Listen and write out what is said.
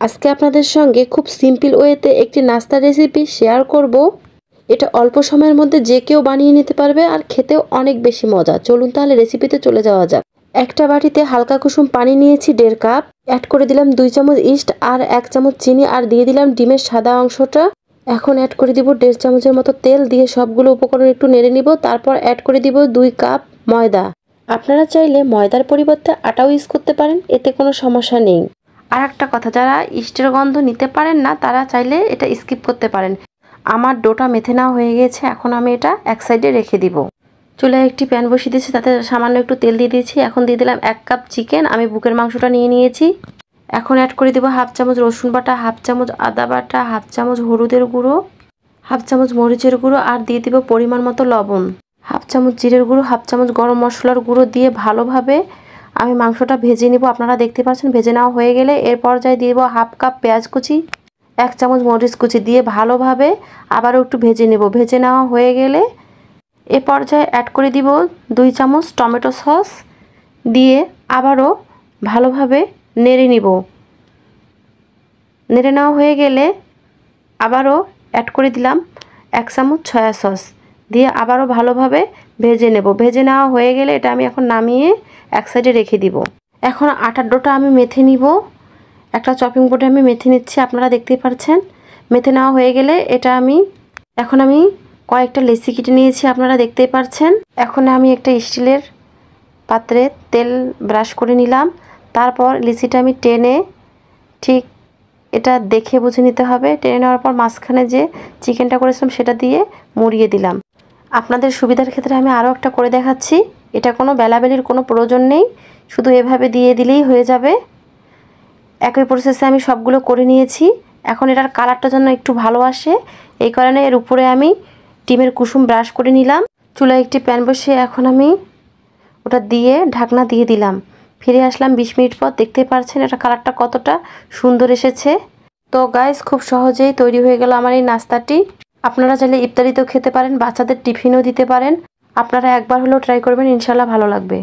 আজকে আপনাদের সঙ্গে খুব সিম্পল ওয়েতে একটি নাস্তা রেসিপি শেয়ার করব। এটা অল্প সময়ের মধ্যে যে কেউ বানিয়ে নিতে পারবে আর খেতেও অনেক বেশি মজা। চলুন তাহলে রেসিপিতে চলে যাওয়া যাক। একটা বাটিতে হালকা কুসুম পানি নিয়েছি 1.5 কাপ। অ্যাড করে দিলাম 2 চামচ ইস্ট আর 1 চামচ চিনি আর দিয়ে দিলাম ডিমের সাদা অংশটা। এখন অ্যাড করে দিব 1.5 চামচের মতো তেল, দিয়ে সবগুলো উপকরণ একটু নেড়ে নিব। তারপর অ্যাড করে দিব 2 কাপ ময়দা। আপনারা চাইলে ময়দার পরিবর্তে আটাও ইউজ করতে পারেন, এতে কোনো সমস্যা নেই। আর একটা কথা, যারা ইস্টের গন্ধ নিতে পারেন না তারা চাইলে এটা স্কিপ করতে পারেন। আমার ডোটা মেথে নেওয়া হয়ে গেছে, এখন আমি এটা এক সাইডে রেখে দিব। চুলায় একটি প্যান বসিয়ে দিয়েছি, তাতে সামান্য একটু তেল দিয়ে দিয়েছি। এখন দিয়ে দিলাম 1 কাপ চিকেন, আমি বুকের মাংসটা নিয়ে নিয়েছি। এখন অ্যাড করে দেবো 1/2 চামচ রসুন বাটা, 1/2 চামচ আদা বাটা, 1/2 চামচ হলুদের গুঁড়ো, 1/2 চামচ মরিচের গুঁড়ো আর দিয়ে দিব পরিমাণ মতো লবণ। 1/2 চামচ জিরের গুঁড়ো, 1/2 চামচ গরম মশলার গুঁড়ো দিয়ে ভালোভাবে আমি মাংসটা ভেজে নিব। আপনারা দেখতে পাচ্ছেন ভেজে নেওয়া হয়ে গেলে এর পর্যায়ে দিয়ে দেব 1/2 কাপ পেঁয়াজ কুচি, 1 চামচ মরিচ কুচি দিয়ে ভালোভাবে আবারও একটু ভেজে নেব। ভেজে নেওয়া হয়ে গেলে এ পর্যায়ে অ্যাড করে দিব 2 চামচ টমেটো সস দিয়ে আবারও ভালোভাবে নেড়ে নিব। নেড়ে নেওয়া হয়ে গেলে আবারও অ্যাড করে দিলাম 1 চামচ সয়া সস দিয়ে আবারও ভালোভাবে ভেজে নেব। ভেজে নেওয়া হয়ে গেলে এটা আমি এখন নামিয়ে এক সাইডে রেখে দিব। এখন আটার ডোটা আমি মেথে নিব। একটা চপিং বোর্ডে আমি মেথে নিচ্ছি, আপনারা দেখতেই পাচ্ছেন। মেথে নেওয়া হয়ে গেলে এটা এখন আমি কয়েকটা লেচি কেটে নিয়েছি, আপনারা দেখতেই পাচ্ছেন। এখন আমি একটা স্টিলের পাত্রে তেল ব্রাশ করে নিলাম। তারপর লেচিটা আমি টেনে, ঠিক এটা দেখে বুঝে নিতে হবে, টেনে নেওয়ার পর মাঝখানে যে চিকেনটা করেছিলাম সেটা দিয়ে মুড়িয়ে দিলাম। আপনাদের সুবিধার ক্ষেত্রে আমি আরও একটা করে দেখাচ্ছি। এটা কোনো বেলাবেলির কোনো প্রয়োজন নেই, শুধু এভাবে দিয়ে দিলেই হয়ে যাবে। একই প্রসেসে আমি সবগুলো করে নিয়েছি। এখন এটার কালারটা যেন একটু ভালো আসে, এই কারণে এর উপরে আমি ডিমের কুসুম ব্রাশ করে নিলাম। চুলায় একটি প্যান বসিয়ে এখন আমি ওটা দিয়ে ঢাকনা দিয়ে দিলাম। ফিরে আসলাম 20 মিনিট পর। দেখতে পাচ্ছেন এটা কালারটা কতটা সুন্দর এসেছে। তো গাইস, খুব সহজেই তৈরি হয়ে গেল আমার এই নাস্তাটি। আপনারা চাইলে ইফতারিতেও খেতে পারেন, বাচ্চাদের টিফিনও দিতে পারেন। আপনারা একবার হলেও ট্রাই করবেন, ইনশাল্লাহ ভালো লাগবে।